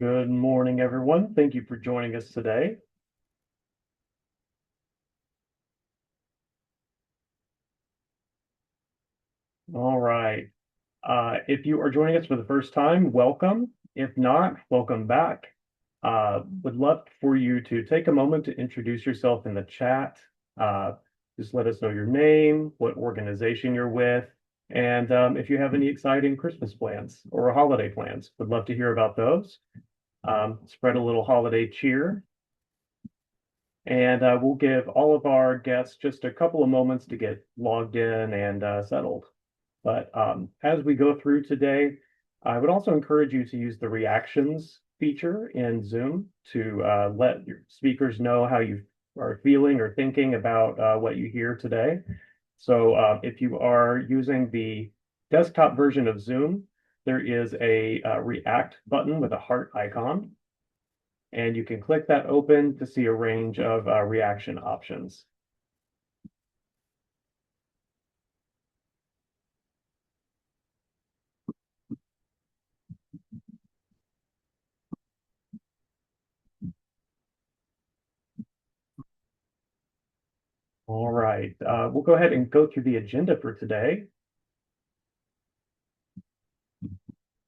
Good morning, everyone. Thank you for joining us today. All right. If you are joining us for the first time, welcome. If not, welcome back. Would love for you to take a moment to introduce yourself in the chat. Uh, just let us know your name, what organization you're with, and if you have any exciting Christmas plans or holiday plans. Would love to hear about those. Spread a little holiday cheer. And we'll give all of our guests just a couple of moments to get logged in and settled. But as we go through today, I would also encourage you to use the reactions feature in Zoom to let your speakers know how you are feeling or thinking about what you hear today. So if you are using the desktop version of Zoom, there is a react button with a heart icon. And you can click that open to see a range of reaction options. All right, we'll go ahead and go through the agenda for today.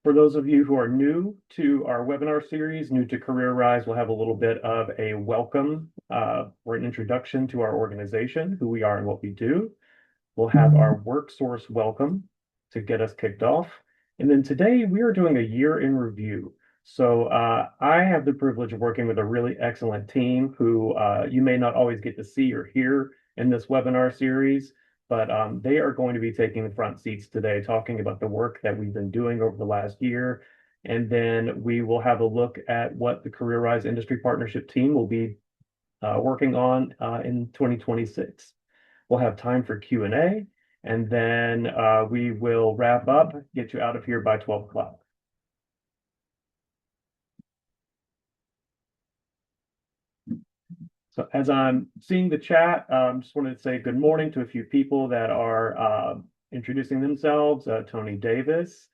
For those of you who are new to our webinar series, new to CareerRise, we'll have a little bit of a welcome or an introduction to our organization, who we are and what we do. We'll have our work source welcome to get us kicked off. And then today we are doing a year in review. So I have the privilege of working with a really excellent team who you may not always get to see or hear in this webinar series, but they are going to be taking the front seats today, talking about the work that we've been doing over the last year. And then we will have a look at what the CareerRise Industry Partnership team will be working on in 2026. We'll have time for Q&A, and then we will wrap up, get you out of here by 12 o'clock. So as I'm seeing the chat, just wanted to say good morning to a few people that are introducing themselves. Tony Davis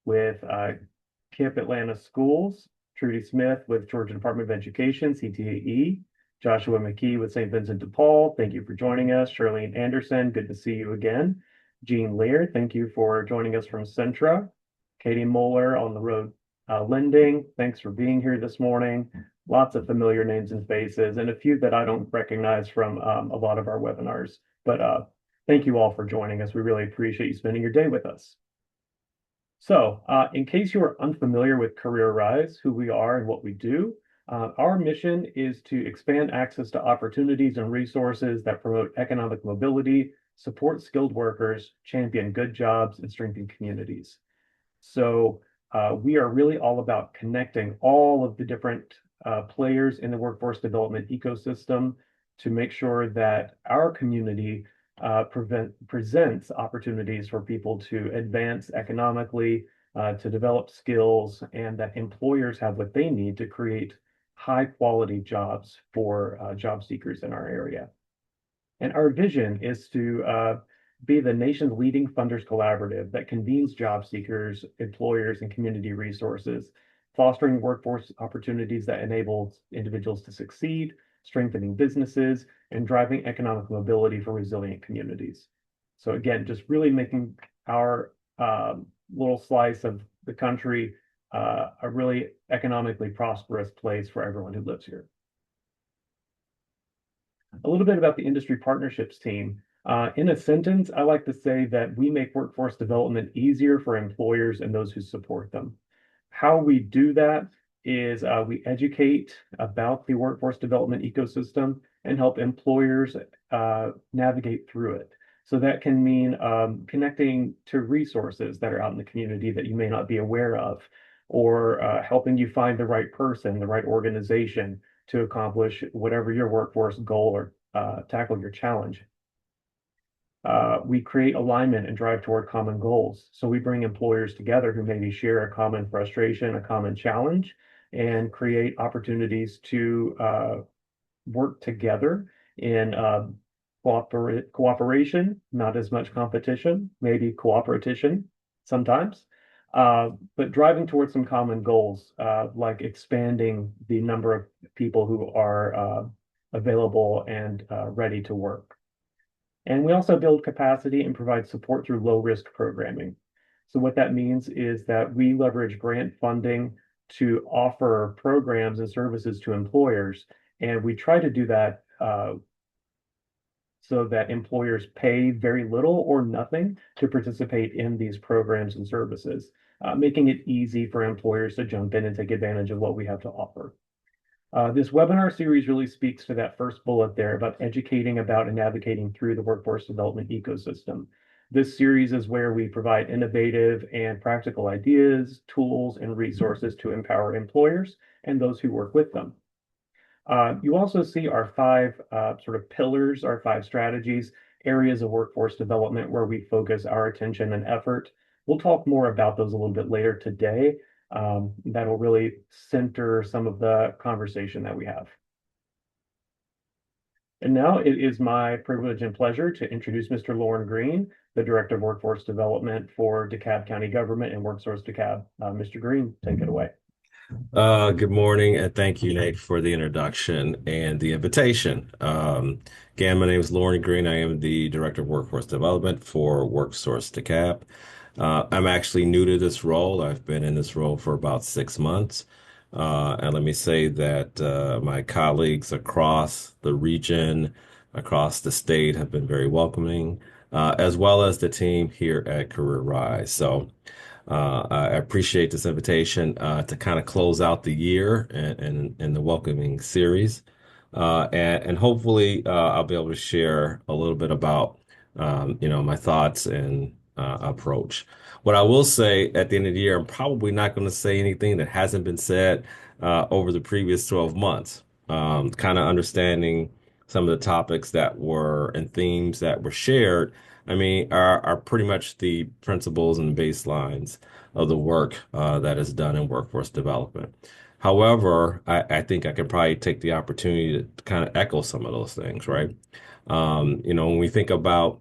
with KIPP Atlanta Schools, Trudy Smith with Georgia Department of Education, CTAE, Joshua McKee with St. Vincent de Paul. Thank you for joining us. Charlene Anderson, good to see you again. Jean Lear, thank you for joining us from Centra. Katie Moeller on the road lending. Thanks for being here this morning. Lots of familiar names and faces, and a few that I don't recognize from a lot of our webinars. But thank you all for joining us. We really appreciate you spending your day with us. So in case you are unfamiliar with CareerRise, who we are and what we do, our mission is to expand access to opportunities and resources that promote economic mobility, support skilled workers, champion good jobs, and strengthen communities. So we are really all about connecting all of the different players in the workforce development ecosystem to make sure that our community presents opportunities for people to advance economically, to develop skills, and that employers have what they need to create high quality jobs for job seekers in our area. And our vision is to be the nation's leading funders collaborative that convenes job seekers, employers, and community resources, fostering workforce opportunities that enable individuals to succeed, strengthening businesses, and driving economic mobility for resilient communities. So again, just really making our little slice of the country a really economically prosperous place for everyone who lives here. A little bit about the industry partnerships team. In a sentence, I like to say that we make workforce development easier for employers and those who support them. How we do that is we educate about the workforce development ecosystem and help employers navigate through it. So that can mean connecting to resources that are out in the community that you may not be aware of, or helping you find the right person, the right organization to accomplish whatever your workforce goal or tackle your challenge. We create alignment and drive toward common goals. So we bring employers together who maybe share a common frustration, a common challenge, and create opportunities to work together in cooperation, not as much competition, maybe cooperation sometimes, but driving towards some common goals, like expanding the number of people who are available and ready to work. And we also build capacity and provide support through low risk programming. So, what that means is that we leverage grant funding to offer programs and services to employers. And we try to do that so that employers pay very little or nothing to participate in these programs and services, making it easy for employers to jump in and take advantage of what we have to offer. This webinar series really speaks to that first bullet there about educating about and navigating through the workforce development ecosystem. This series is where we provide innovative and practical ideas, tools, and resources to empower employers and those who work with them. You also see our five sort of pillars, our five strategies, areas of workforce development where we focus our attention and effort. We'll talk more about those a little bit later today. That'll really center some of the conversation that we have. And now it is my privilege and pleasure to introduce Mr. Lauren Green, the Director of Workforce Development for DeKalb County Government and WorkSource DeKalb. Mr. Green, take it away. Good morning, and thank you, Nate, for the introduction and the invitation. Again, my name is Lauren Green. I am the Director of Workforce Development for WorkSource DeKalb. I'm actually new to this role. I've been in this role for about 6 months. And let me say that my colleagues across the region, across the state, have been very welcoming, as well as the team here at CareerRise. So, I appreciate this invitation to kind of close out the year and the welcoming series. And hopefully I'll be able to share a little bit about my thoughts and approach. What I will say at the end of the year, I'm probably not going to say anything that hasn't been said over the previous 12 months. Kind of understanding some of the topics that were and themes that were shared, I mean, are pretty much the principles and baselines of the work that is done in workforce development. However, I think I can probably take the opportunity to kind of echo some of those things, right? When we think about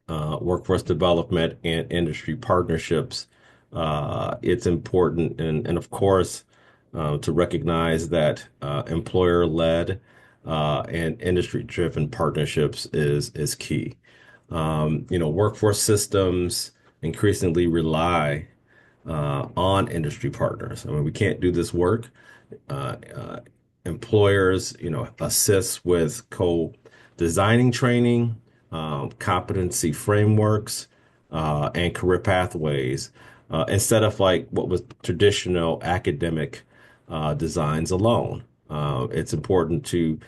workforce development and industry partnerships, it's important and of course, to recognize that employer-led and industry-driven partnerships is key. Workforce systems increasingly rely on industry partners. I mean, we can't do this work. Uh, uh, Employers, assist with co-designing training, competency frameworks, and career pathways, instead of like what was traditional academic designs alone. It's important to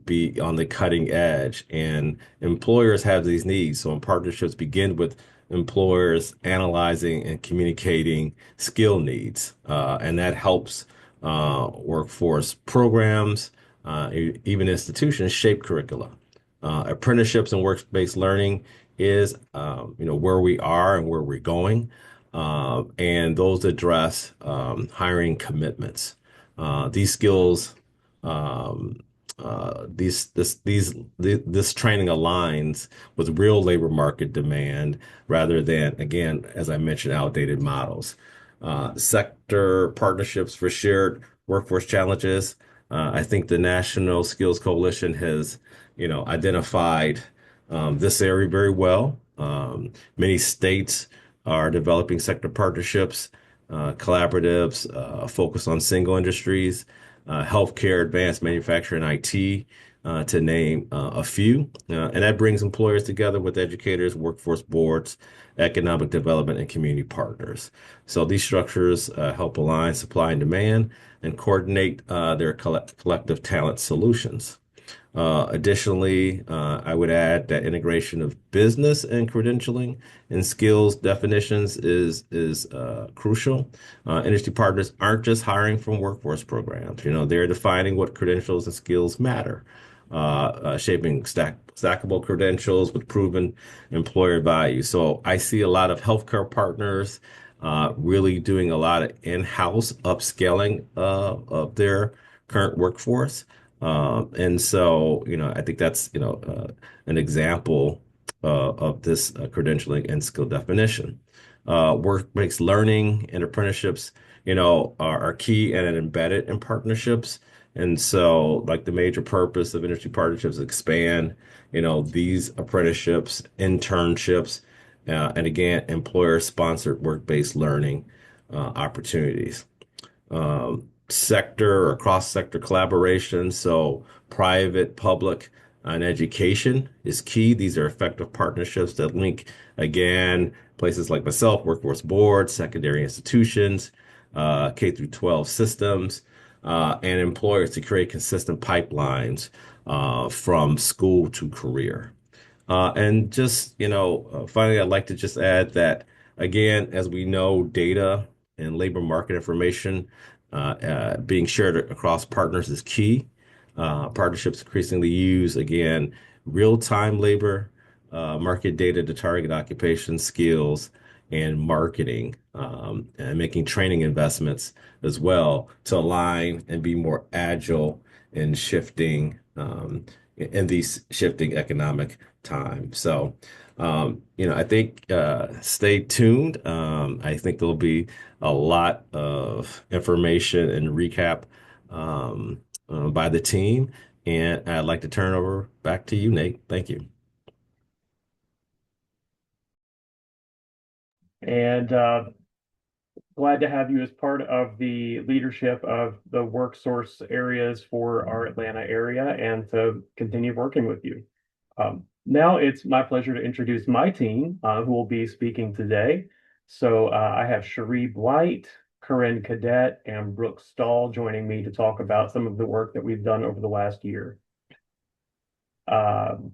be on the cutting edge, and employers have these needs. So, partnerships begin with employers analyzing and communicating skill needs, and that helps workforce programs, even institutions shape curricula. Apprenticeships and work-based learning is, where we are and where we're going, and those address hiring commitments. These skills, um, this training aligns with real labor market demand rather than, again, as I mentioned, outdated models. Sector partnerships for shared workforce challenges. I think the National Skills Coalition has, identified this area very well. Many states are developing sector partnerships, collaboratives, focus on single industries, healthcare, advanced manufacturing, IT, to name a few. And that brings employers together with educators, workforce boards, economic development, and community partners. So these structures help align supply and demand and coordinate their collective talent solutions. Additionally, I would add that integration of business and credentialing and skills definitions is crucial. Industry partners aren't just hiring from workforce programs. They're defining what credentials and skills matter, shaping stackable credentials with proven employer value. So I see a lot of healthcare partners really doing a lot of in-house upscaling of their current workforce. And so, I think that's, an example of this credentialing and skill definition. Work-based learning and apprenticeships, are key and embedded in partnerships. And so, like the major purpose of industry partnerships, expand, these apprenticeships, internships, and again, employer-sponsored work-based learning opportunities. Sector or cross-sector collaboration. So private, public, and education is key. These are effective partnerships that link, again, places like myself, workforce boards, secondary institutions, K through 12 systems, and employers to create consistent pipelines from school to career. And just, finally, I'd like to just add that, again, as we know, data and labor market information being shared across partners is key. Partnerships increasingly use, again, real-time labor market data to target occupation skills and marketing, and making training investments as well to align and be more agile in shifting in these shifting economic times. So, I think stay tuned. I think there'll be a lot of information and recap by the team. And I'd like to turn it over back to you, Nate. Thank you. And glad to have you as part of the leadership of the work source areas for our Atlanta area and to continue working with you. Now it's my pleasure to introduce my team who will be speaking today. So I have Cherie Blight, Corinne Cadet, and Brooke Stahl joining me to talk about some of the work that we've done over the last year. Um,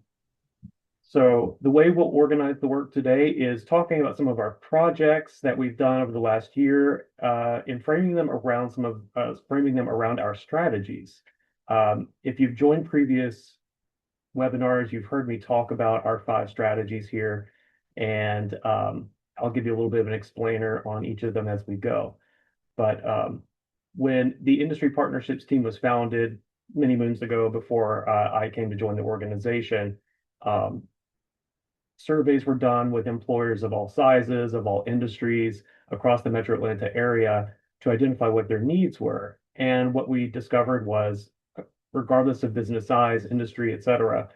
so the way we'll organize the work today is talking about some of our projects that we've done over the last year, and framing them around our strategies. If you've joined previous webinars, you've heard me talk about our 5 strategies here, and I'll give you a little bit of an explainer on each of them as we go. But when the industry partnerships team was founded many moons ago, before I came to join the organization, um, surveys were done with employers of all sizes, of all industries across the metro Atlanta area to identify what their needs were. And what we discovered was, regardless of business size, industry, et cetera,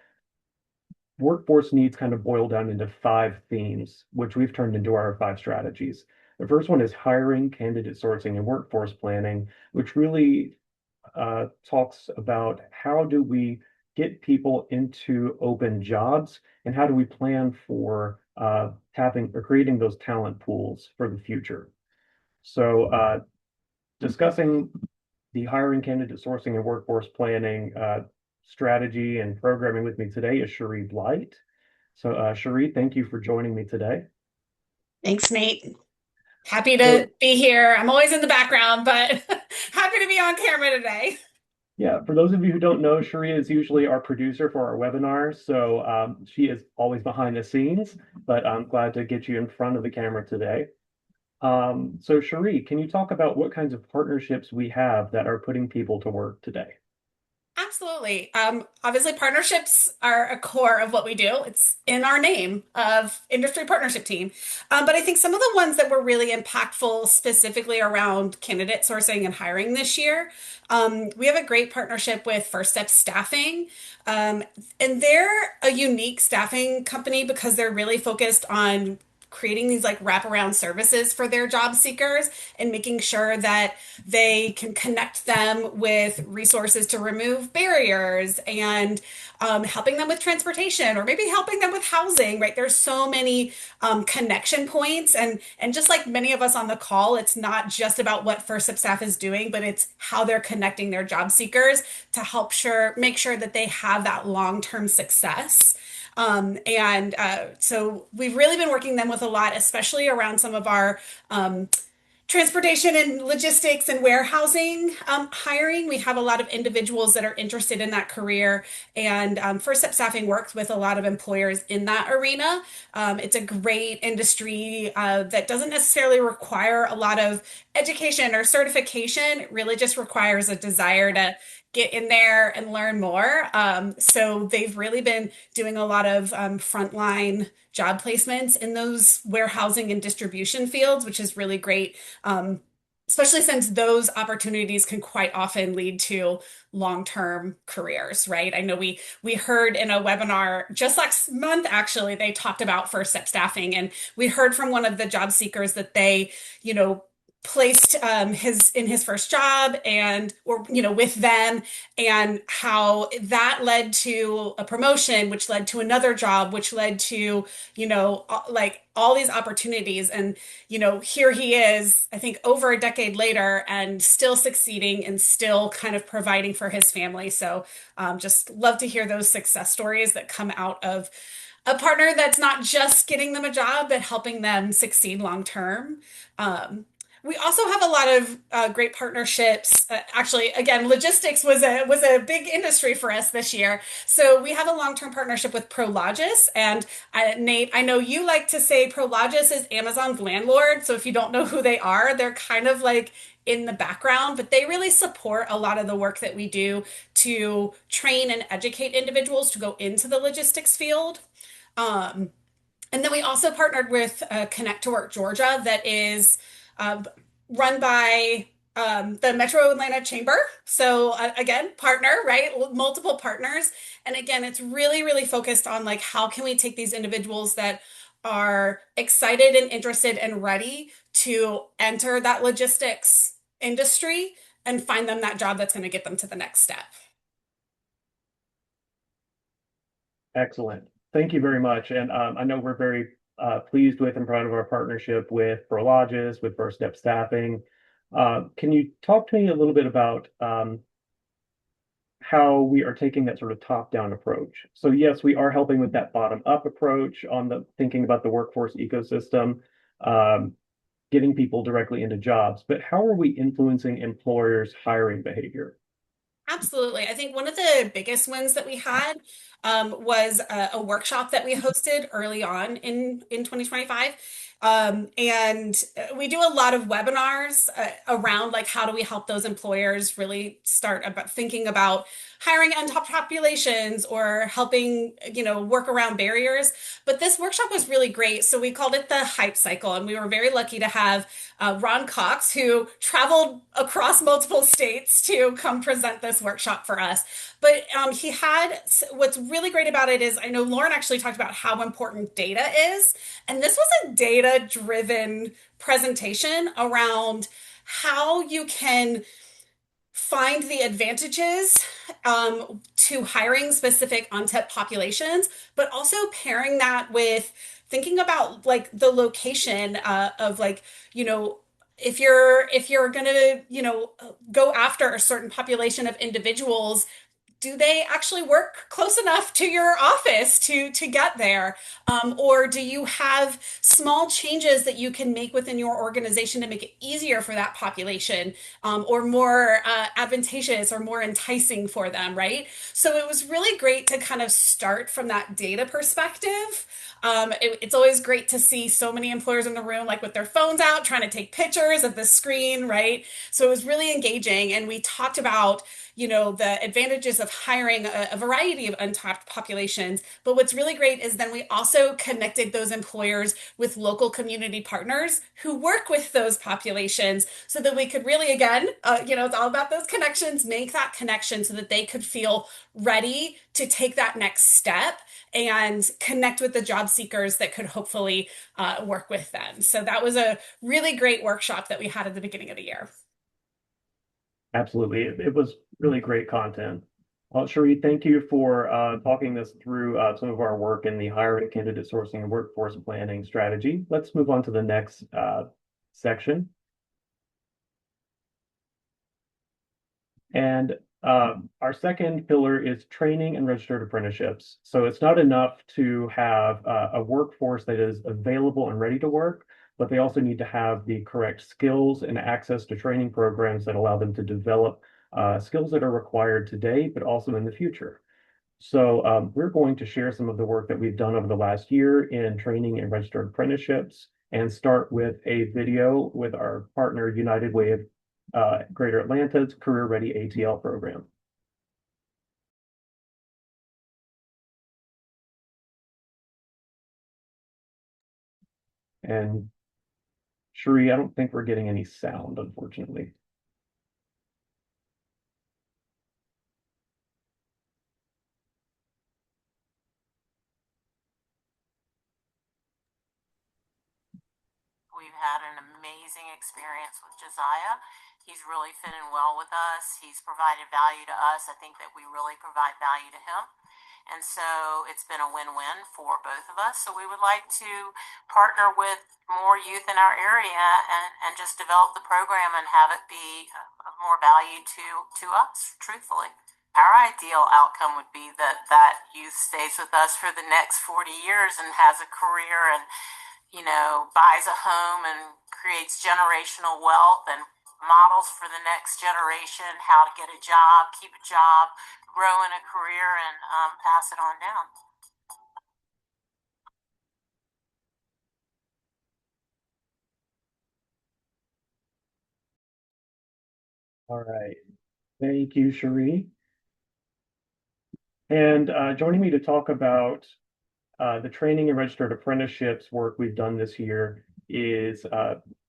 workforce needs kind of boil down into 5 themes, which we've turned into our 5 strategies. The first one is hiring, candidate sourcing, and workforce planning, which really talks about how do we get people into open jobs and how do we plan for having or creating those talent pools for the future. So discussing the hiring, candidate sourcing, and workforce planning strategy and programming with me today is Cherie Blight. So Cherie, thank you for joining me today. Thanks, Nate. Happy So to be here. I'm always in the background, but happy to be on camera today. yeah, for those of you who don't know, Cherie is usually our producer for our webinars. So she is always behind the scenes, but I'm glad to get you in front of the camera today. So Cherie, can you talk about what kinds of partnerships we have that are putting people to work today? Absolutely. Obviously, partnerships are a core of what we do. It's in our name of Industry Partnership Team. But I think some of the ones that were really impactful specifically around candidate sourcing and hiring this year, we have a great partnership with First Step Staffing. And they're a unique staffing company because they're really focused on creating these like wraparound services for their job seekers and making sure that they can connect them with resources to remove barriers and helping them with transportation or maybe helping them with housing, right? There's so many connection points and just like many of us on the call, it's not just about what First Step staff is doing, but it's how they're connecting their job seekers to make sure that they have that long-term success. So we've really been working them with a lot, especially around some of our transportation and logistics and warehousing hiring. We have a lot of individuals that are interested in that career, and First Step Staffing works with a lot of employers in that arena. It's a great industry that doesn't necessarily require a lot of education or certification. It really just requires a desire to get in there and learn more. So they've really been doing a lot of frontline job placements in those warehousing and distribution fields, which is really great. Especially since those opportunities can quite often lead to long-term careers, right? I know we heard in a webinar just last month, actually, they talked about first step staffing, and we heard from one of the job seekers that they, placed his first job with them, and how that led to a promotion, which led to another job, which led to like all these opportunities. And here he is, I think over a decade later, and still succeeding and still kind of providing for his family. So just love to hear those success stories that come out of a partner that's not just getting them a job, but helping them succeed long term. We also have a lot of great partnerships. Actually, again, logistics was a big industry for us this year. So we have a long-term partnership with Prologis, and Nate, I know you like to say Prologis is Amazon's landlord. So if you don't know who they are, they're kind of like in the background, but they really support a lot of the work that we do to train and educate individuals to go into the logistics field. Um, and then we also partnered with Connect to Work Georgia, that is run by the Metro Atlanta Chamber. So again, partner, right? Multiple partners. And again, it's really, really focused on like, how can we take these individuals that are excited and interested and ready to enter that logistics industry and find them that job that's going to get them to the next step. Excellent. Thank you very much. And I know we're very pleased with and proud of our partnership with Prologis, with First Step Staffing. Can you talk to me a little bit about how we are taking that sort of top-down approach? So yes, we are helping with that bottom-up approach on the thinking about the workforce ecosystem, getting people directly into jobs, but how are we influencing employers' hiring behavior? Absolutely. I think one of the biggest wins that we had was a workshop that we hosted early on in 2025. And we do a lot of webinars around like, how do we help those employers really start about thinking about hiring untapped populations, or helping, work around barriers. But this workshop was really great. So we called it the Hype Cycle. And we were very lucky to have Ron Cox, who traveled across multiple states to come present this workshop for us. But he had, what's really great about it is, I know Lauren actually talked about how important data is. And this was a data-driven presentation around how you can find the advantages to hiring specific untapped populations, but also pairing that with thinking about like the location of like, if you're gonna, go after a certain population of individuals, do they actually work close enough to your office to get there? Or do you have small changes that you can make within your organization to make it easier for that population, or more advantageous or more enticing for them, right? So it was really great to kind of start from that data perspective. It's always great to see so many employers in the room, like with their phones out, trying to take pictures of the screen, right? So it was really engaging. And we talked about, the advantages of hiring a variety of untapped populations. But what's really great is then we also connected those employers with local community partners who work with those populations, so that we could really, again, it's all about those connections, make that connection so that they could feel ready to take that next step and connect with the job seekers that could hopefully work with them. So that was a really great workshop that we had at the beginning of the year. Absolutely. It was really great content. Well, Cherie, thank you for talking this through some of our work in the hiring, candidate sourcing, and workforce planning strategy. Let's move on to the next section. And our second pillar is training and registered apprenticeships. So it's not enough to have a workforce that is available and ready to work, but they also need to have the correct skills and access to training programs that allow them to develop skills that are required today, but also in the future. So we're going to share some of the work that we've done over the last year in training and registered apprenticeships, and start with a video with our partner, United Way of Greater Atlanta's Career Ready ATL program. And Cherie, I don't think we're getting any sound, unfortunately. We've had an amazing experience with Josiah. He's really fit in well with us. He's provided value to us. I think that we really provide value to him. And so it's been a win-win for both of us. So we would like to partner with more youth in our area and just develop the program and have it be of more value to us, truthfully. Our ideal outcome would be that that youth stays with us for the next 40 years and has a career and, buys a home and creates generational wealth and models for the next generation how to get a job, keep a job, grow in a career, and pass it on down. All right. Thank you, Cherie. And joining me to talk about the training and registered apprenticeships work we've done this year is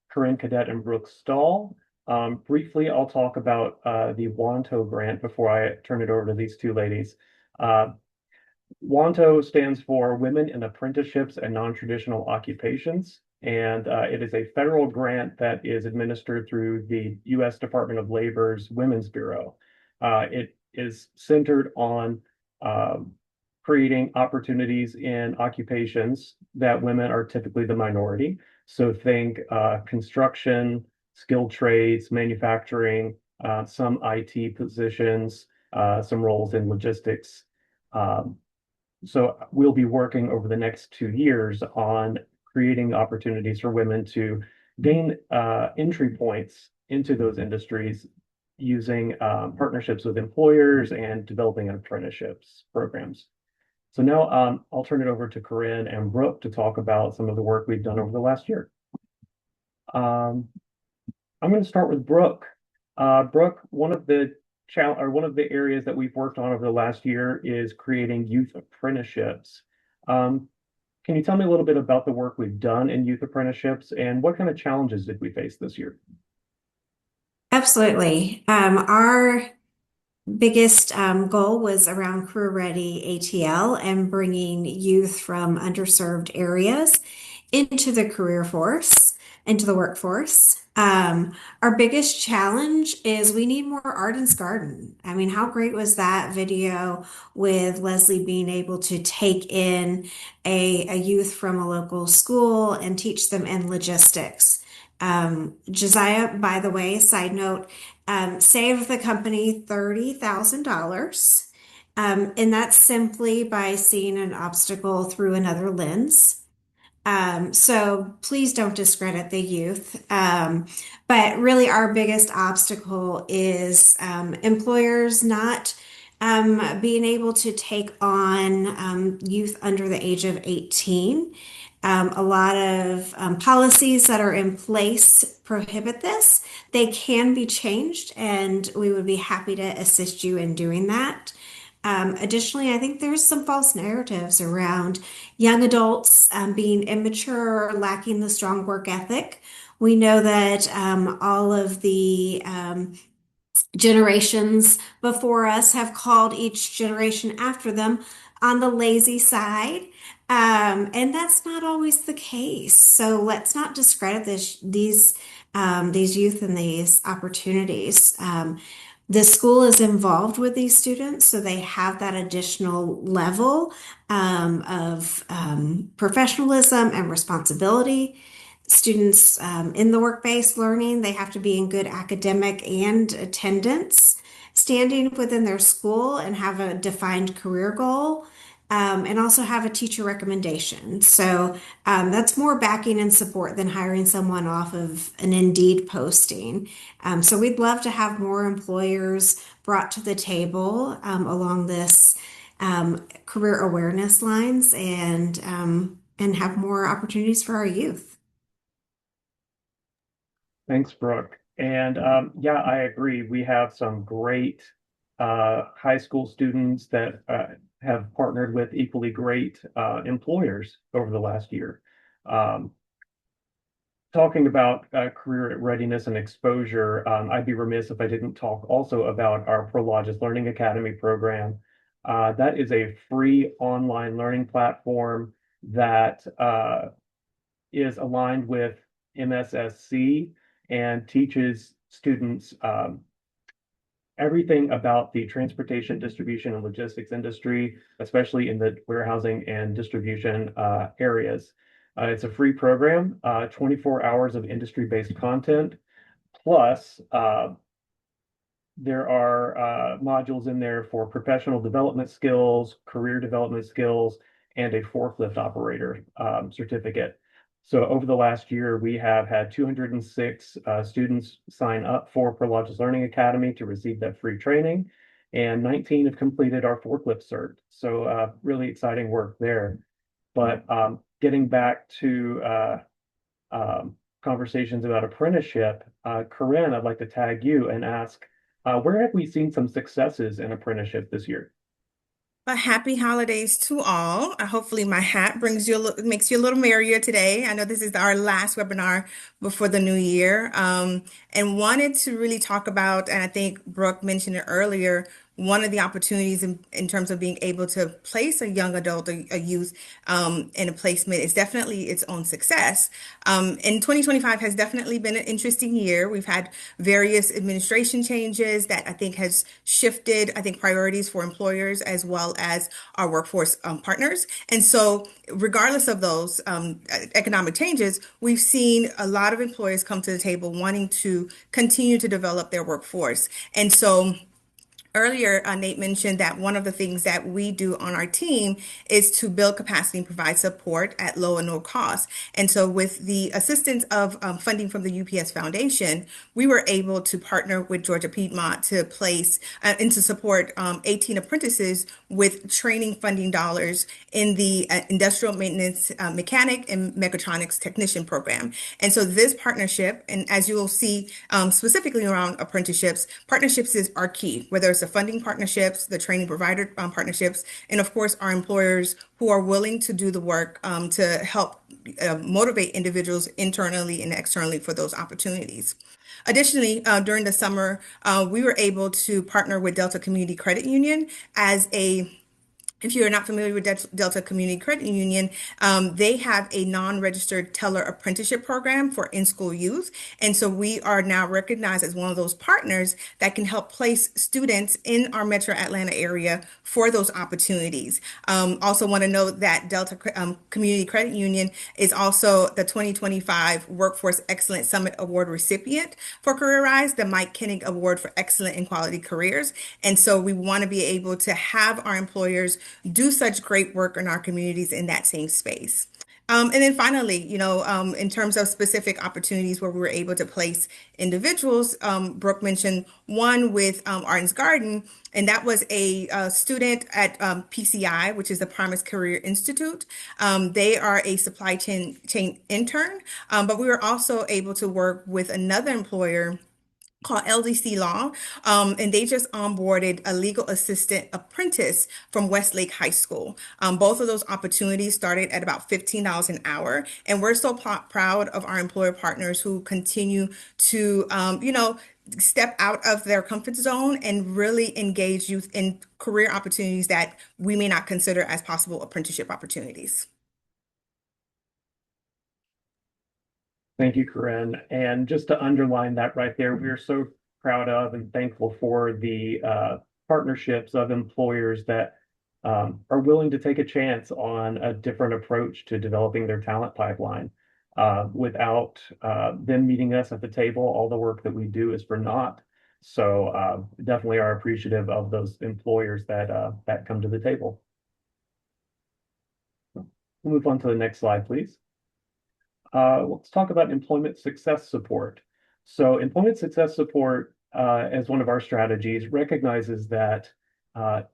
Corinne Cadet and Brooke Stahl. Briefly, I'll talk about the WANTO grant before I turn it over to these two ladies. WANTO stands for Women in Apprenticeships and Non-Traditional Occupations, and it is a federal grant that is administered through the U.S. Department of Labor's Women's Bureau. It is centered on creating opportunities in occupations that women are typically the minority. So think construction, skilled trades, manufacturing, some IT positions, some roles in logistics. So we'll be working over the next 2 years on creating opportunities for women to gain entry points into those industries using partnerships with employers and developing apprenticeships programs. So now I'll turn it over to Corinne and Brooke to talk about some of the work we've done over the last year. I'm going to start with Brooke. Brooke, one of the areas that we've worked on over the last year is creating youth apprenticeships. Can you tell me a little bit about the work we've done in youth apprenticeships and what kind of challenges did we face this year? Absolutely. Our biggest goal was around Career Ready ATL and bringing youth from underserved areas into the into the workforce. Our biggest challenge is we need more Arden's Garden. I mean, how great was that video with Leslie being able to take in a youth from a local school and teach them in logistics? Josiah, by the way, side note, saved the company $30,000. And that's simply by seeing an obstacle through another lens. So please don't discredit the youth. But really, our biggest obstacle is employers not being able to take on youth under the age of 18. A lot of policies that are in place prohibit this. They can be changed, and we would be happy to assist you in doing that. Additionally, I think there's some false narratives around young adults being immature or lacking the strong work ethic. We know that all of the generations before us have called each generation after them on the lazy side. And that's not always the case. So let's not discredit these youth and these opportunities. The school is involved with these students, so they have that additional level of professionalism and responsibility. Students in the work-based learning, they have to be in good academic and attendance, standing within their school and have a defined career goal, and also have a teacher recommendation. So that's more backing and support than hiring someone off of an Indeed posting. So we'd love to have more employers brought to the table along this career awareness lines and have more opportunities for our youth. Thanks, Brooke. And yeah, I agree. We have some great high school students that have partnered with equally great employers over the last year. talking about career readiness and exposure, I'd be remiss if I didn't talk also about our Prologis Learning Academy program. That is a free online learning platform that is aligned with MSSC and teaches students everything about the transportation, distribution, and logistics industry, especially in the warehousing and distribution areas. It's a free program, 24 hours of industry-based content, plus there are modules in there for professional development skills, career development skills, and a forklift operator certificate. So over the last year, we have had 206 students sign up for Prologis Learning Academy to receive that free training, and 19 have completed our forklift cert. So really exciting work there. But getting back to conversations about apprenticeship, Corinne, I'd like to tag you and ask, where have we seen some successes in apprenticeship this year? Happy holidays to all. Hopefully my hat brings you makes you a little merrier today. I know this is our last webinar before the new year. And wanted to really talk about, and I think Brooke mentioned it earlier, one of the opportunities in terms of being able to place a young adult, a youth, in a placement is definitely its own success. And 2025 has definitely been an interesting year. We've had various administration changes that I think has shifted, I think, priorities for employers as well as our workforce partners. And so regardless of those economic changes, we've seen a lot of employers come to the table wanting to continue to develop their workforce. And so earlier, Nate mentioned that one of the things that we do on our team is to build capacity and provide support at low and no cost. And so, with the assistance of funding from the UPS Foundation, we were able to partner with Georgia Piedmont to place and to support 18 apprentices with training funding dollars in the industrial maintenance mechanic and mechatronics technician program. And so, this partnership, and as you will see specifically around apprenticeships, partnerships are key, whether it's the funding partnerships, the training provider partnerships, and of course, our employers who are willing to do the work to help motivate individuals internally and externally for those opportunities. Additionally, during the summer, we were able to partner with Delta Community Credit Union as a if you're not familiar with Delta Community Credit Union, they have a non-registered teller apprenticeship program for in-school youth. And so we are now recognized as one of those partners that can help place students in our Metro Atlanta area for those opportunities. Also want to note that Delta Community Credit Union is also the 2025 Workforce Excellence Summit Award recipient for CareerRise, the Mike Koenig Award for Excellent and Quality Careers. And so we want to be able to have our employers do such great work in our communities in that same space. And then finally, in terms of specific opportunities where we were able to place individuals, Brooke mentioned one with Arden's Garden, and that was a student at PCI, which is the Promise Career Institute. They are a supply chain intern, but we were also able to work with another employer called LDC Law, and they just onboarded a legal assistant apprentice from Westlake High School. Both of those opportunities started at about $15 an hour, and we're so proud of our employer partners who continue to, step out of their comfort zone and really engage youth in career opportunities that we may not consider as possible apprenticeship opportunities. Thank you, Corinne. And just to underline that right there, we are so proud of and thankful for the partnerships of employers that are willing to take a chance on a different approach to developing their talent pipeline. Without them meeting us at the table, all the work that we do is for naught. So definitely are appreciative of those employers that come to the table. We'll move on to the next slide, please. Let's talk about employment success support. So employment success support, as one of our strategies, recognizes that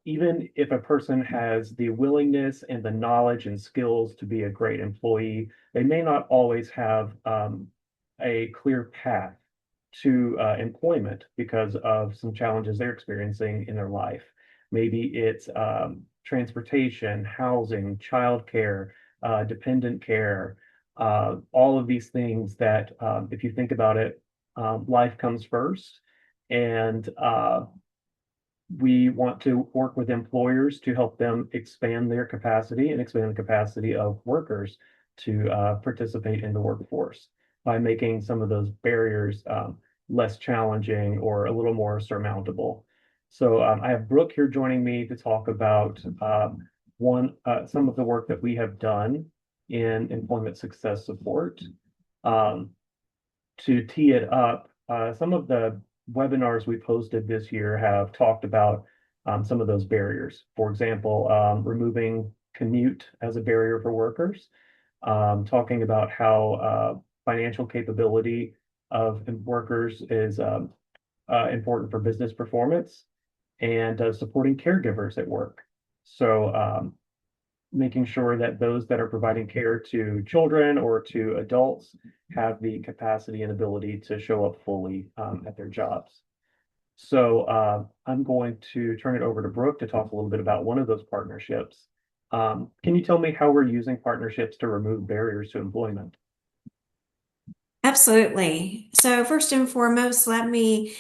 even if a person has the willingness and the knowledge and skills to be a great employee, they may not always have a clear path to employment because of some challenges they're experiencing in their life. Maybe it's transportation, housing, childcare, dependent care, all of these things that, if you think about it, life comes first. And we want to work with employers to help them expand their capacity and expand the capacity of workers to participate in the workforce by making some of those barriers less challenging or a little more surmountable. So I have Brooke here joining me to talk about some of the work that we have done in employment success support. To tee it up, some of the webinars we posted this year have talked about some of those barriers. For example, removing commute as a barrier for workers, talking about how financial capability of workers is important for business performance, and supporting caregivers at work. So making sure that those that are providing care to children or to adults have the capacity and ability to show up fully at their jobs. So I'm going to turn it over to Brooke to talk a little bit about one of those partnerships. Can you tell me how we're using partnerships to remove barriers to employment? Absolutely. So first and foremost, let me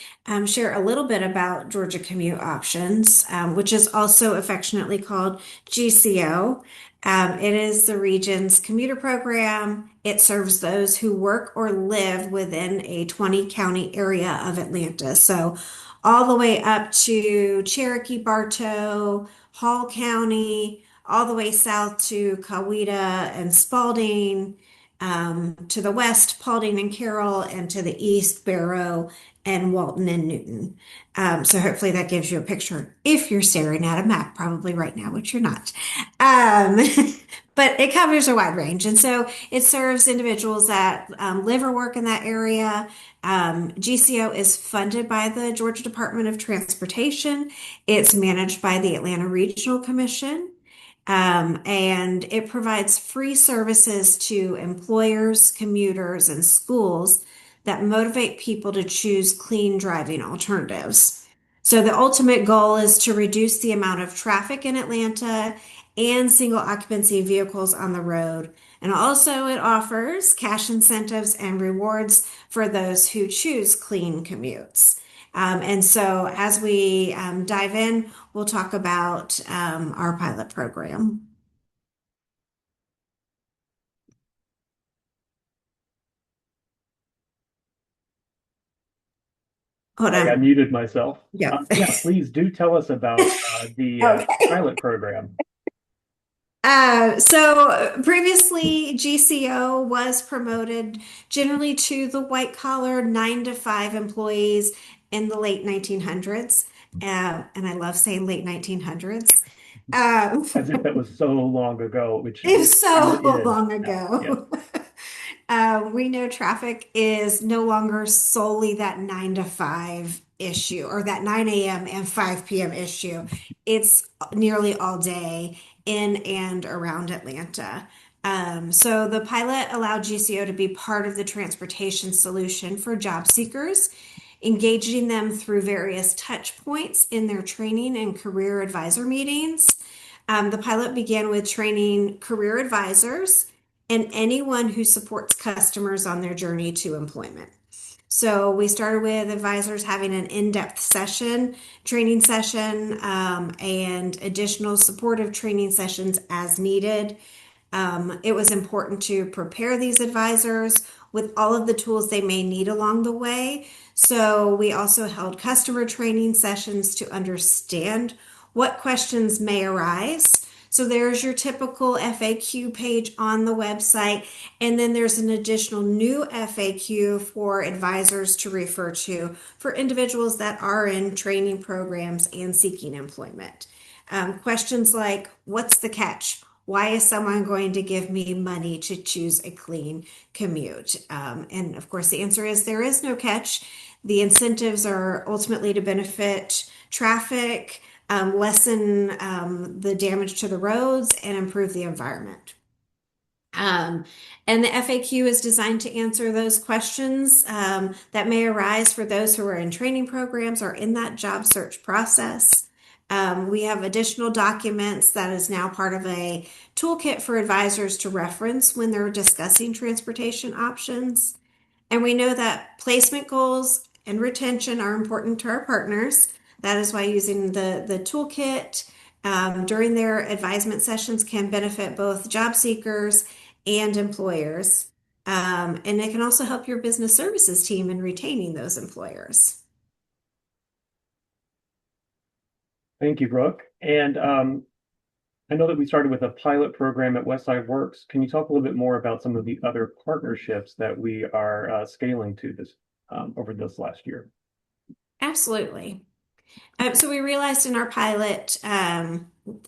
share a little bit about Georgia Commute Options, which is also affectionately called GCO. It is the region's commuter program. It serves those who work or live within a 20-county area of Atlanta. So all the way up to Cherokee, Bartow, Hall County, all the way south to Coweta and Spalding, to the west, Paulding and Carroll, and to the east, Barrow and Walton and Newton. So hopefully that gives you a picture if you're staring at a map, probably right now, which you're not. Um, but it covers a wide range. And so it serves individuals that live or work in that area. GCO is funded by the Georgia Department of Transportation. It's managed by the Atlanta Regional Commission. And it provides free services to employers, commuters, and schools that motivate people to choose clean driving alternatives. So the ultimate goal is to reduce the amount of traffic in Atlanta and single occupancy vehicles on the road. And also it offers cash incentives and rewards for those who choose clean commutes. And so as we dive in, we'll talk about our pilot program. Hold I on. muted myself. Yeah. Yeah, please do tell us about the Okay. pilot program. So previously, GCO was promoted generally to the white collar 9 to 5 employees in the late 1900s. And I love saying late 1900s. As if that was so long ago, which It was so it is long now. ago. We know traffic is no longer solely that 9 to 5 issue or that 9 a.m. and 5 p.m. issue. It's nearly all day in and around Atlanta. So the pilot allowed GCO to be part of the transportation solution for job seekers, engaging them through various touch points in their training and career advisor meetings. The pilot began with training career advisors and anyone who supports customers on their journey to employment. So we started with advisors having an in-depth training session, and additional supportive training sessions as needed. It was important to prepare these advisors with all of the tools they may need along the way. So we also held customer training sessions to understand what questions may arise. So there's your typical FAQ page on the website, and then there's an additional new FAQ for advisors to refer to for individuals that are in training programs and seeking employment. Questions like, what's the catch? Why is someone going to give me money to choose a clean commute? And of course, the answer is there is no catch. The incentives are ultimately to benefit traffic, lessen the damage to the roads, and improve the environment. And the FAQ is designed to answer those questions that may arise for those who are in training programs or in that job search process. We have additional documents that is now part of a toolkit for advisors to reference when they're discussing transportation options. And we know that placement goals and retention are important to our partners. That is why using the toolkit during their advisement sessions can benefit both job seekers and employers. And it can also help your business services team in retaining those employers. Thank you, Brooke. And I know that we started with a pilot program at Westside Works. Can you talk a little bit more about some of the other partnerships that we are scaling to this over this last year? Absolutely. So we realized in our pilot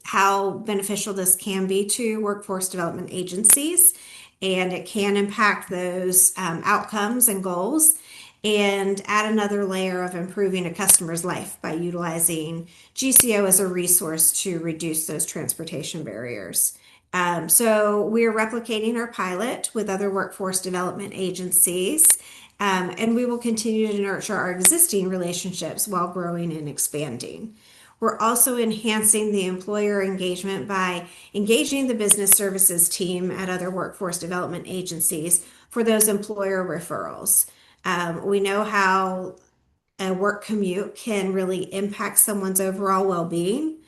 how beneficial this can be to workforce development agencies, and it can impact those outcomes and goals and add another layer of improving a customer's life by utilizing GCO as a resource to reduce those transportation barriers. So we are replicating our pilot with other workforce development agencies. And we will continue to nurture our existing relationships while growing and expanding. We're also enhancing the employer engagement by engaging the business services team at other workforce development agencies for those employer referrals. We know how a work commute can really impact someone's overall well-being,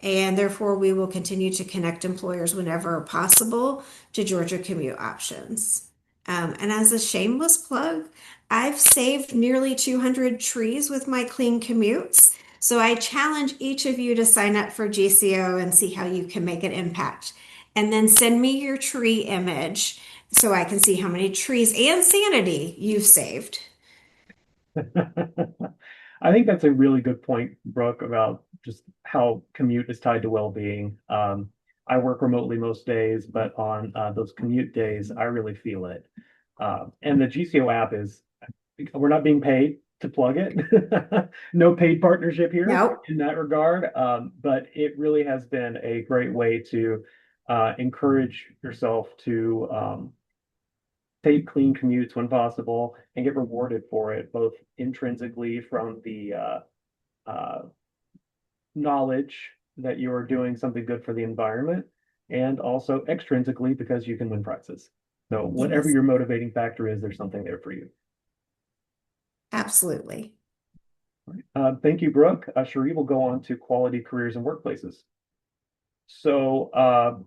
and therefore we will continue to connect employers whenever possible to Georgia commute options. And as a shameless plug, I've saved nearly 200 trees with my clean commutes. So I challenge each of you to sign up for GCO and see how you can make an impact. And then send me your tree image so I can see how many trees and sanity you've saved. I think that's a really good point, Brooke, about just how commute is tied to well-being. I work remotely most days, but on those commute days, I really feel it. And the GCO app is, we're not being paid to plug it. No paid partnership here Nope. in that regard. But it really has been a great way to encourage yourself to take clean commutes when possible and get rewarded for it, both intrinsically from the knowledge that you are doing something good for the environment, and also extrinsically because you can win prizes. So whatever Yes, your motivating factor is, there's something there for you. absolutely. Thank you, Brooke. Cherie will go on to quality careers and workplaces. So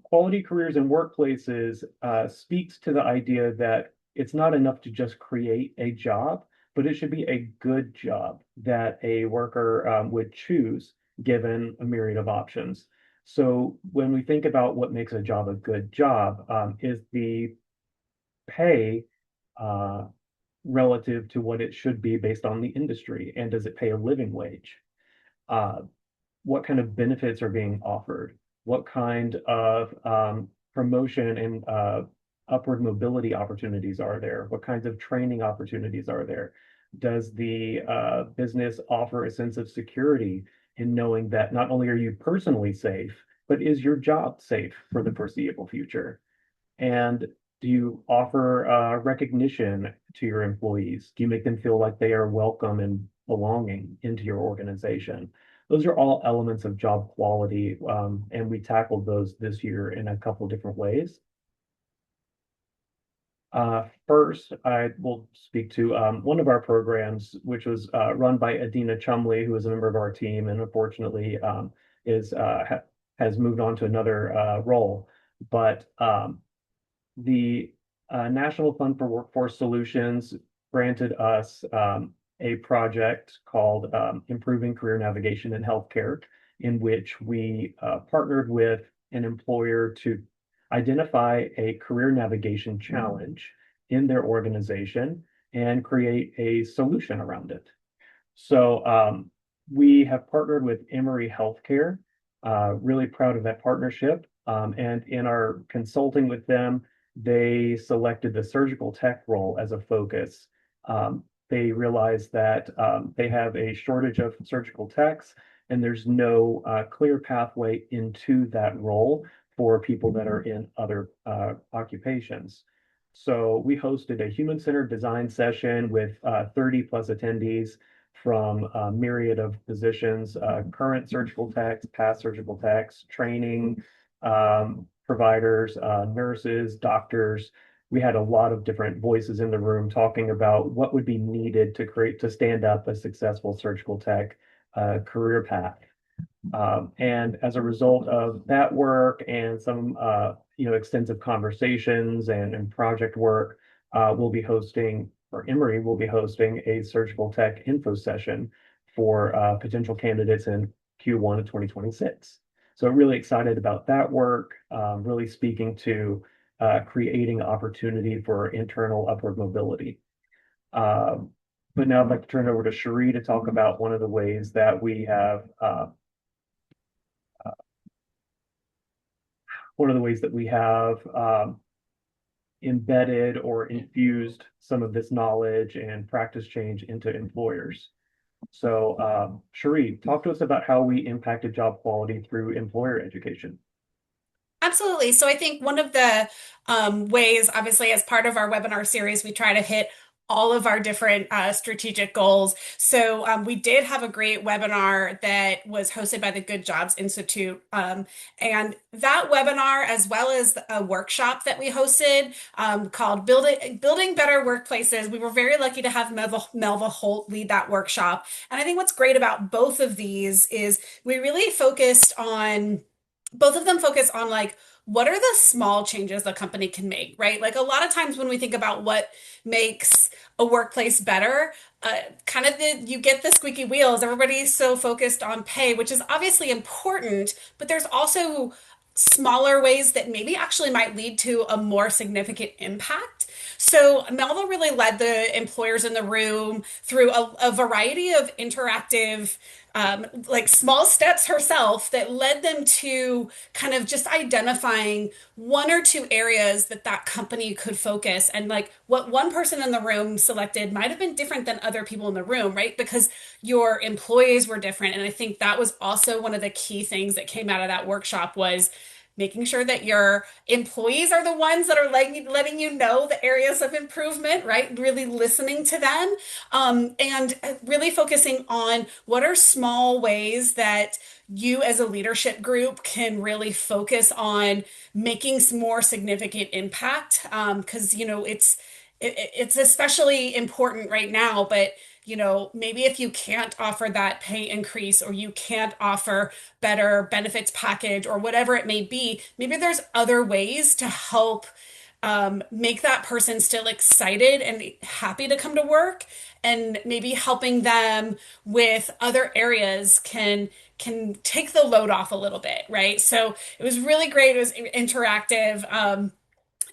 quality careers and workplaces speaks to the idea that it's not enough to just create a job, but it should be a good job that a worker would choose given a myriad of options. So when we think about what makes a job a good job, is the pay relative to what it should be based on the industry, and does it pay a living wage? What kind of benefits are being offered? What kind of promotion and upward mobility opportunities are there? What kinds of training opportunities are there? Does the business offer a sense of security in knowing that not only are you personally safe, but is your job safe for the foreseeable future? And do you offer recognition to your employees? Do you make them feel like they are welcome and belonging into your organization? Those are all elements of job quality, and we tackled those this year in a couple different ways. First, I will speak to one of our programs, which was run by Adina Chumley, who is a member of our team, and unfortunately has moved on to another role. But the National Fund for Workforce Solutions granted us a project called Improving Career Navigation in Healthcare, in which we partnered with an employer to identify a career navigation challenge in their organization and create a solution around it. So we have partnered with Emory Healthcare, really proud of that partnership. And in our consulting with them, they selected the surgical tech role as a focus. They realized that they have a shortage of surgical techs, and there's no clear pathway into that role for people that are in other occupations. So we hosted a human-centered design session with 30 plus attendees from a myriad of positions, current surgical techs, past surgical techs, training providers, nurses, doctors. We had a lot of different voices in the room talking about what would be needed to stand up a successful surgical tech career path. And as a result of that work and some extensive conversations and project work, we'll be hosting, or Emory will be hosting, a surgical tech info session for potential candidates in Q1 of 2026. So really excited about that work, really speaking to creating opportunity for internal upward mobility. But now I'd like to turn it over to Cherie to talk about one of the ways that we have embedded or infused some of this knowledge and practice change into employers. So, Cherie, talk to us about how we impacted job quality through employer education. Absolutely. So I think one of the ways, obviously, as part of our webinar series, we try to hit all of our different strategic goals. So we did have a great webinar that was hosted by the Good Jobs Institute. And that webinar, as well as a workshop that we hosted called Building Better Workplaces, we were very lucky to have Melva Holt lead that workshop. And I think what's great about both of these is we really both of them focus on like, what are the small changes a company can make, right? Like a lot of times when we think about what makes a workplace better, you get the squeaky wheels. Everybody's so focused on pay, which is obviously important, but there's also smaller ways that maybe actually might lead to a more significant impact. So Melva really led the employers in the room through a variety of interactive like small steps herself that led them to kind of just identifying one or two areas that company could focus. And like what one person in the room selected might have been different than other people in the room, right? Because your employees were different. And I think that was also one of the key things that came out of that workshop was making sure that your employees are the ones that are letting you know the areas of improvement, right? Really listening to them, and really focusing on what are small ways that you as a leadership group can really focus on making some more significant impact. Because, it's especially important right now, but maybe if you can't offer that pay increase or you can't offer better benefits package or whatever it may be, maybe there's other ways to help make that person still excited and happy to come to work, and maybe helping them with other areas can take the load off a little bit, right? So it was really great. It was interactive.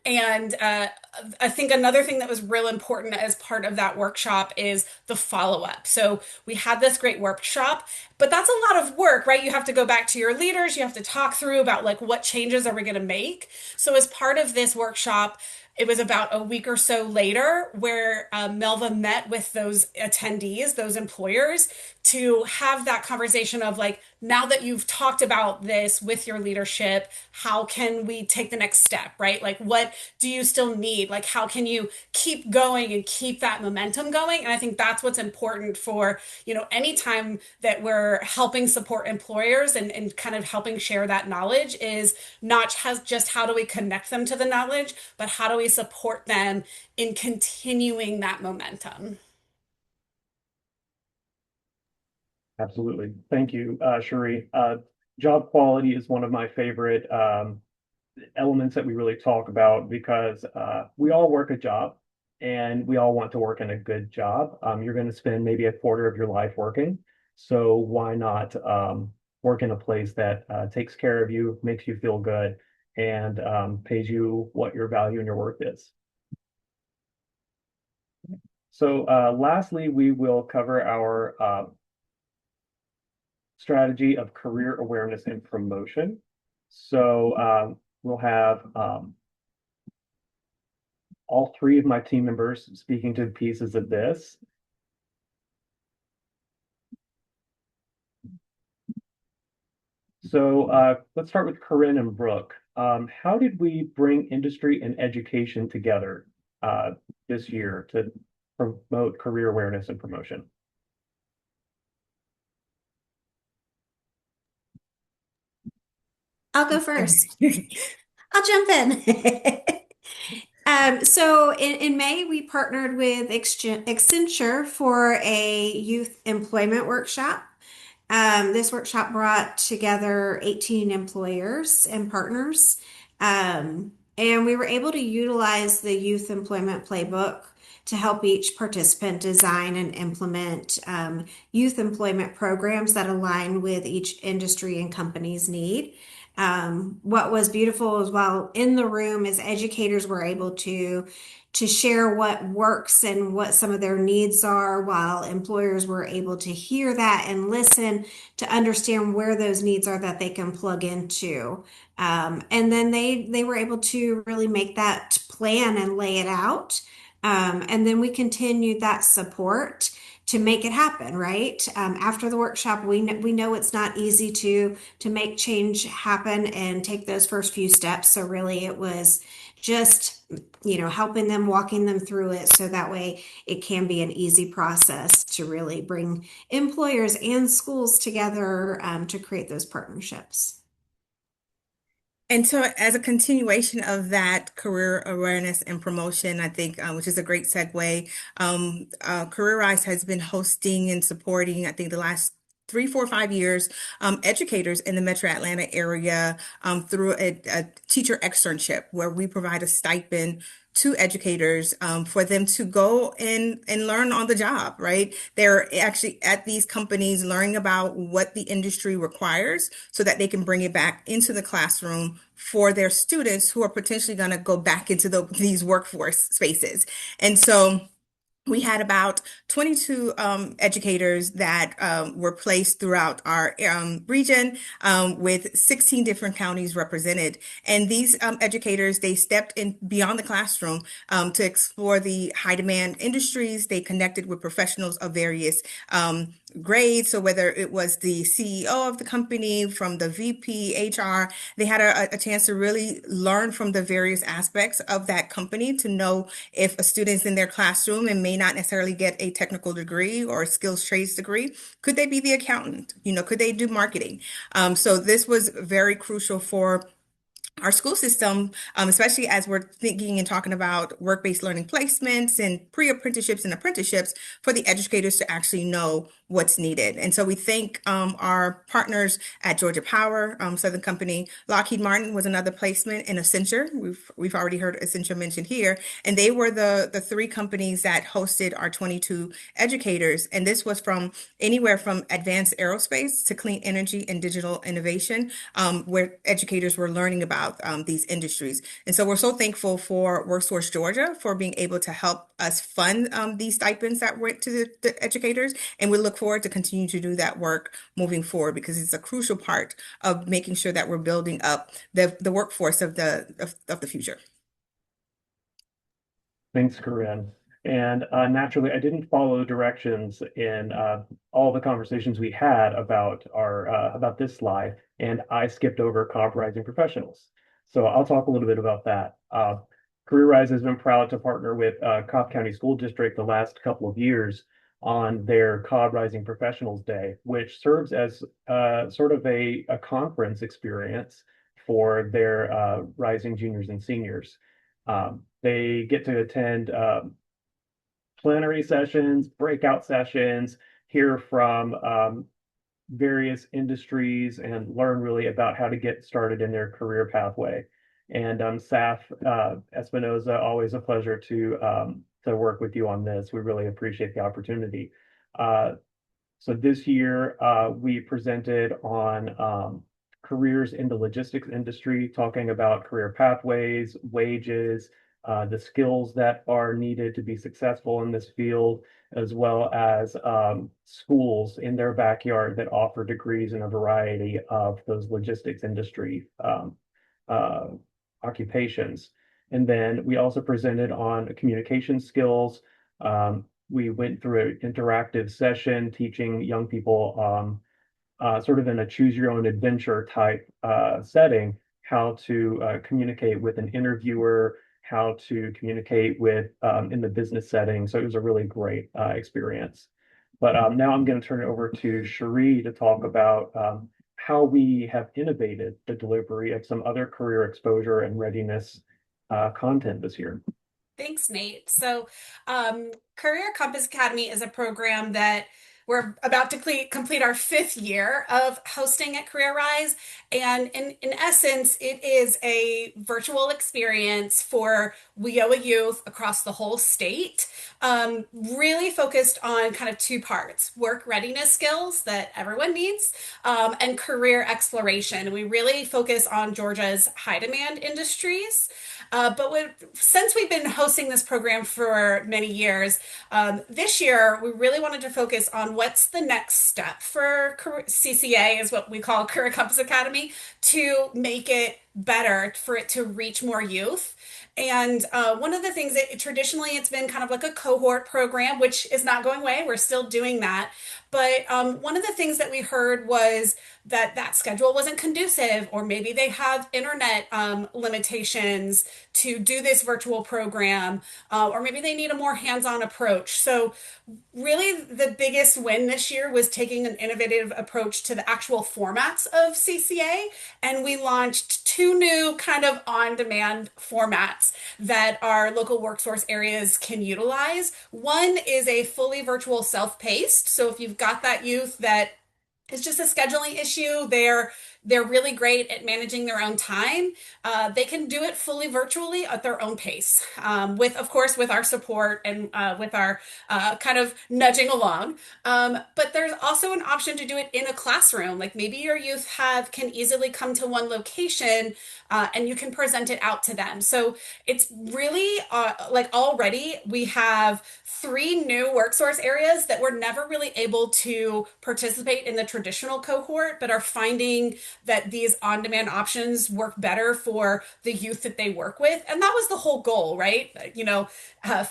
And I think another thing that was real important as part of that workshop is the follow-up. So we had this great workshop, but that's a lot of work, right? You have to go back to your leaders. You have to talk through about like what changes are we going to make. So as part of this workshop, it was about a week or so later where Melva met with those attendees, those employers, to have that conversation of like, now that you've talked about this with your leadership, how can we take the next step, right? Like, what do you still need? Like, how can you keep going and keep that momentum going? And I think that's what's important for, anytime that we're helping support employers and kind of helping share that knowledge is not just how do we connect them to the knowledge, but how do we support them in continuing that momentum? Absolutely. Thank you, Cherie. Job quality is one of my favorite elements that we really talk about because we all work a job and we all want to work in a good job. You're going to spend maybe a quarter of your life working. So why not work in a place that takes care of you, makes you feel good, and pays you what your value and your worth is? So lastly, we will cover our strategy of career awareness and promotion. So we'll have all three of my team members speaking to pieces of this. So let's start with Corinne and Brooke. How did we bring industry and education together this year to promote career awareness and promotion? I'll go first. I'll jump in. So in May, we partnered with Accenture for a youth employment workshop. This workshop brought together 18 employers and partners. And we were able to utilize the youth employment playbook to help each participant design and implement youth employment programs that align with each industry and company's need. What was beautiful as well in the room is educators were able to share what works and what some of their needs are, while employers were able to hear that and listen to understand where those needs are that they can plug into. And then they were able to really make that plan and lay it out. And then we continued that support to make it happen, right? After the workshop, we know it's not easy to make change happen and take those first few steps. So really, it was just helping them, walking them through it, so that way it can be an easy process to really bring employers and schools together to create those partnerships. And so, as a continuation of that career awareness and promotion, I think, which is a great segue, CareerRise has been hosting and supporting, I think, the last 3, 4, 5 years, educators in the Metro Atlanta area through a teacher externship, where we provide a stipend to educators for them to go and learn on the job, right? They're actually at these companies learning about what the industry requires so that they can bring it back into the classroom for their students who are potentially going to go back into these workforce spaces. And so we had about 22 educators that were placed throughout our region with 16 different counties represented. And these educators, they stepped in beyond the classroom to explore the high demand industries. They connected with professionals of various grades. So whether it was the CEO of the company, from the VP, HR, they had a chance to really learn from the various aspects of that company to know if a student's in their classroom and may not necessarily get a technical degree or a skills trades degree, could they be the accountant? Could they do marketing? So this was very crucial for our school system, especially as we're thinking and talking about work-based learning placements and pre-apprenticeships and apprenticeships, for the educators to actually know what's needed. And so we thank our partners at Georgia Power, Southern Company. Lockheed Martin was another placement, in Accenture. We've already heard Accenture mentioned here, and they were the 3 companies that hosted our 22 educators. And this was from anywhere from advanced aerospace to clean energy and digital innovation, where educators were learning about these industries. And so we're so thankful for WorkSource Georgia for being able to help us fund these stipends that went to the educators. And we look forward to continue to do that work moving forward, because it's a crucial part of making sure that we're building up the workforce of the future. Thanks, Corinne. And naturally, I didn't follow directions in all the conversations we had about about this slide, and I skipped over Cobb Rising Professionals. So I'll talk a little bit about that. CareerRise has been proud to partner with Cobb County School District the last couple of years on their Cobb Rising Professionals Day, which serves as sort of a conference experience for their rising juniors and seniors. They get to attend plenary sessions, breakout sessions, hear from various industries, and learn really about how to get started in their career pathway. And Saf Espinoza, always a pleasure to work with you on this. We really appreciate the opportunity. So this year we presented on careers in the logistics industry, talking about career pathways, wages, the skills that are needed to be successful in this field, as well as schools in their backyard that offer degrees in a variety of those logistics industry occupations. And then we also presented on communication skills. We went through an interactive session teaching young people sort of in a choose your own adventure type setting, how to communicate with an interviewer, how to communicate with in the business setting. So it was a really great experience. But now I'm going to turn it over to Cherie to talk about how we have innovated the delivery of some other career exposure and readiness content this year. Thanks, Nate. So, Career Compass Academy is a program that we're about to complete our 5th year of hosting at CareerRise. And in essence, it is a virtual experience for WIOA youth across the whole state, really focused on kind of 2 parts: work readiness skills that everyone needs, and career exploration. We really focus on Georgia's high demand industries. Since we've been hosting this program for many years, this year we really wanted to focus on what's the next step for CCA, is what we call Career Compass Academy, to make it better, for it to reach more youth. And one of the things that traditionally it's been kind of like a cohort program, which is not going away. We're still doing that. But one of the things that we heard was that schedule wasn't conducive, or maybe they have internet limitations to do this virtual program, or maybe they need a more hands-on approach. So really the biggest win this year was taking an innovative approach to the actual formats of CCA, and we launched 2 new kind of on-demand formats that our local workforce areas can utilize. One is a fully virtual self-paced. So if you've got that youth that it's just a scheduling issue, they're really great at managing their own time. They can do it fully virtually at their own pace, of course, with our support and with our kind of nudging along. But there's also an option to do it in a classroom. Like maybe your youth can easily come to one location, and you can present it out to them. So it's really like already we have 3 new work source areas that were never really able to participate in the traditional cohort, but are finding that these on-demand options work better for the youth that they work with. And that was the whole goal, right?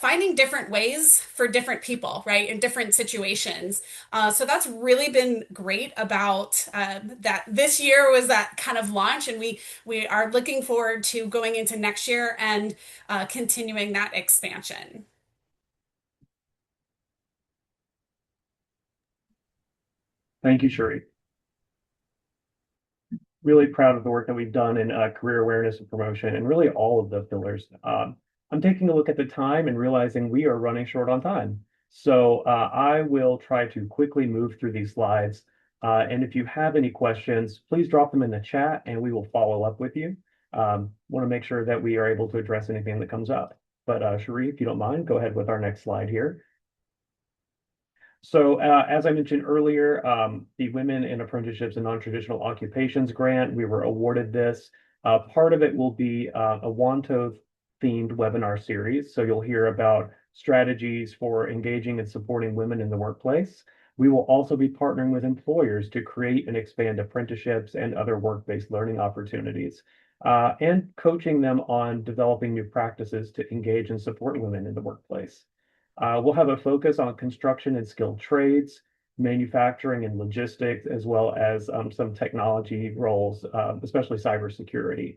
Finding different ways for different people, right? In different situations. So that's really been great about that. This year was that kind of launch, and we are looking forward to going into next year and continuing that expansion. Thank you, Sheree. Really proud of the work that we've done in career awareness and promotion, and really all of the pillars. I'm taking a look at the time and realizing we are running short on time. So I will try to quickly move through these slides. And if you have any questions, please drop them in the chat and we will follow up with you. Want to make sure that we are able to address anything that comes up. But Sheree, if you don't mind, go ahead with our next slide here. So as I mentioned earlier, the Women in Apprenticeships and Non-Traditional Occupations grant, we were awarded this. Part of it will be a WANTO themed webinar series. So you'll hear about strategies for engaging and supporting women in the workplace. We will also be partnering with employers to create and expand apprenticeships and other work-based learning opportunities, and coaching them on developing new practices to engage and support women in the workplace. We'll have a focus on construction and skilled trades, manufacturing and logistics, as well as some technology roles, especially cybersecurity.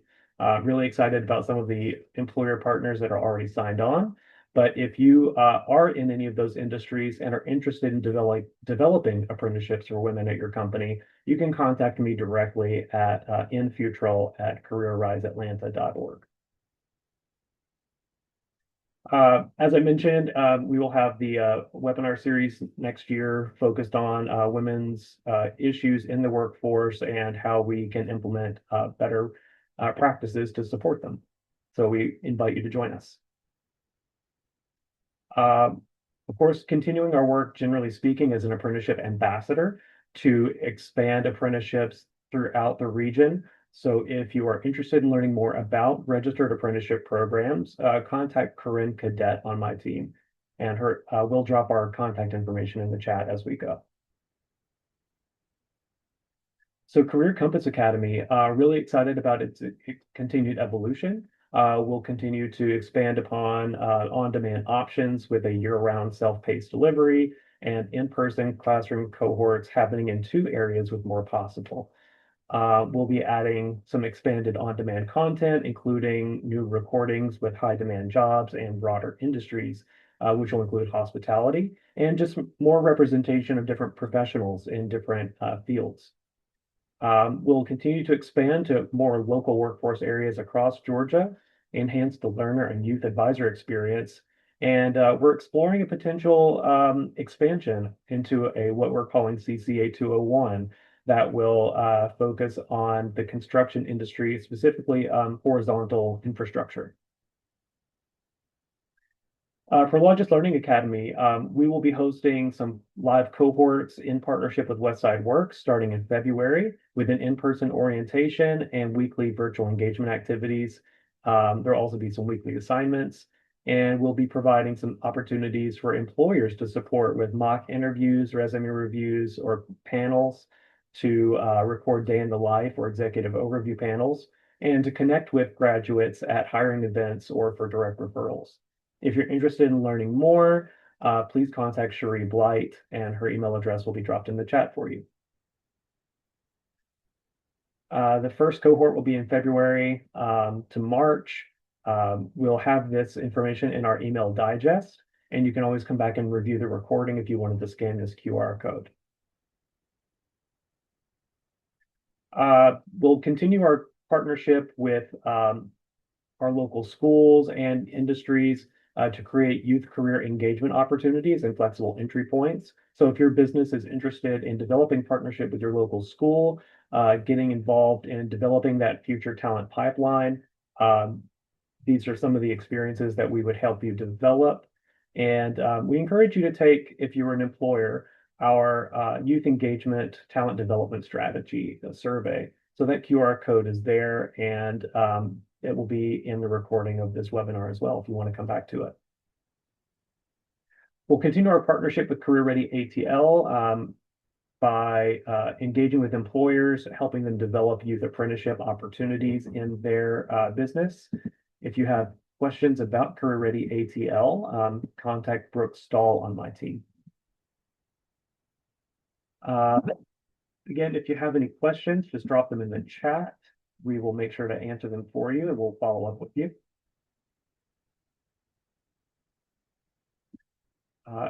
Really excited about some of the employer partners that are already signed on. But if you are in any of those industries and are interested in developing apprenticeships for women at your company, you can contact me directly at Futrell@careerriseatlanta.org. As I mentioned, we will have the webinar series next year focused on women's issues in the workforce and how we can implement better practices to support them. So we invite you to join us. Of course, continuing our work, generally speaking, as an apprenticeship ambassador to expand apprenticeships throughout the region. So if you are interested in learning more about registered apprenticeship programs, contact Corinne Cadet on my team, and we'll drop our contact information in the chat as we go. So Career Compass Academy, really excited about its continued evolution. We'll continue to expand upon on-demand options with a year-round self-paced delivery and in-person classroom cohorts happening in 2 areas with more possible. We'll be adding some expanded on-demand content, including new recordings with high-demand jobs and broader industries, which will include hospitality, and just more representation of different professionals in different fields. We'll continue to expand to more local workforce areas across Georgia, enhance the learner and youth advisor experience, and we're exploring a potential expansion into what we're calling CCA 201 that will focus on the construction industry, specifically horizontal infrastructure. For Logis Learning Academy, we will be hosting some live cohorts in partnership with Westside Works starting in February with an in-person orientation and weekly virtual engagement activities. There'll also be some weekly assignments, and we'll be providing some opportunities for employers to support with mock interviews, resume reviews, or panels to record day in the life or executive overview panels, and to connect with graduates at hiring events or for direct referrals. If you're interested in learning more, please contact Cherie Blight, and her email address will be dropped in the chat for you. The first cohort will be in February to March. We'll have this information in our email digest, and you can always come back and review the recording if you wanted to scan this QR code. We'll continue our partnership with our local schools and industries to create youth career engagement opportunities and flexible entry points. So if your business is interested in developing partnership with your local school, getting involved in developing that future talent pipeline, these are some of the experiences that we would help you develop. And we encourage you to take, if you're an employer, our youth engagement talent development strategy survey. So that QR code is there, and it will be in the recording of this webinar as well if you want to come back to it. We'll continue our partnership with CareerReady ATL by engaging with employers, helping them develop youth apprenticeship opportunities in their business. If you have questions about CareerReady ATL, contact Brooke Stahl on my team. Again, if you have any questions, just drop them in the chat. We will make sure to answer them for you, and we'll follow up with you.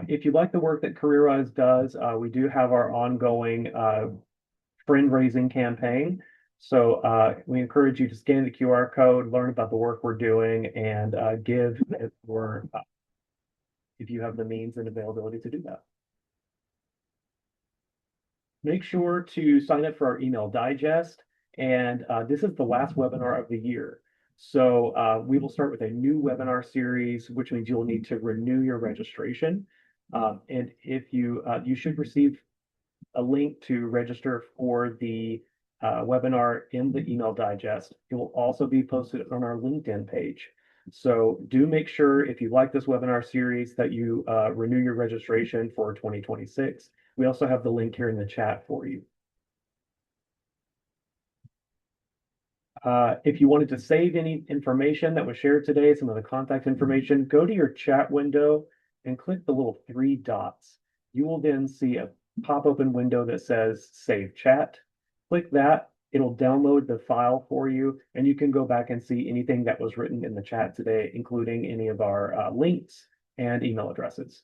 If you like the work that CareerRise does, we do have our ongoing friend-raising campaign. So we encourage you to scan the QR code, learn about the work we're doing, and give if you have the means and availability to do that. Make sure to sign up for our email digest. And this is the last webinar of the year. So we will start with a new webinar series, which means you'll need to renew your registration. And if you should receive a link to register for the webinar in the email digest. It will also be posted on our LinkedIn page. So do make sure, if you like this webinar series, that you renew your registration for 2026. We also have the link here in the chat for you. If you wanted to save any information that was shared today, some of the contact information, go to your chat window and click the little 3 dots. You will then see a pop-open window that says Save Chat. Click that. It'll download the file for you, and you can go back and see anything that was written in the chat today, including any of our links and email addresses.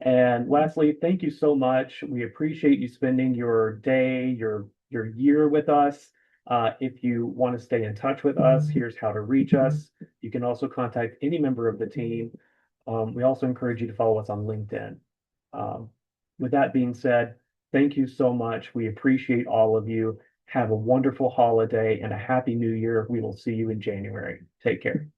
And lastly, thank you so much. We appreciate you spending your day, your year with us. If you want to stay in touch with us, here's how to reach us. You can also contact any member of the team. We also encourage you to follow us on LinkedIn. With that being said, thank you so much. We appreciate all of you. Have a wonderful holiday and a happy new year. We will see you in January. Take care.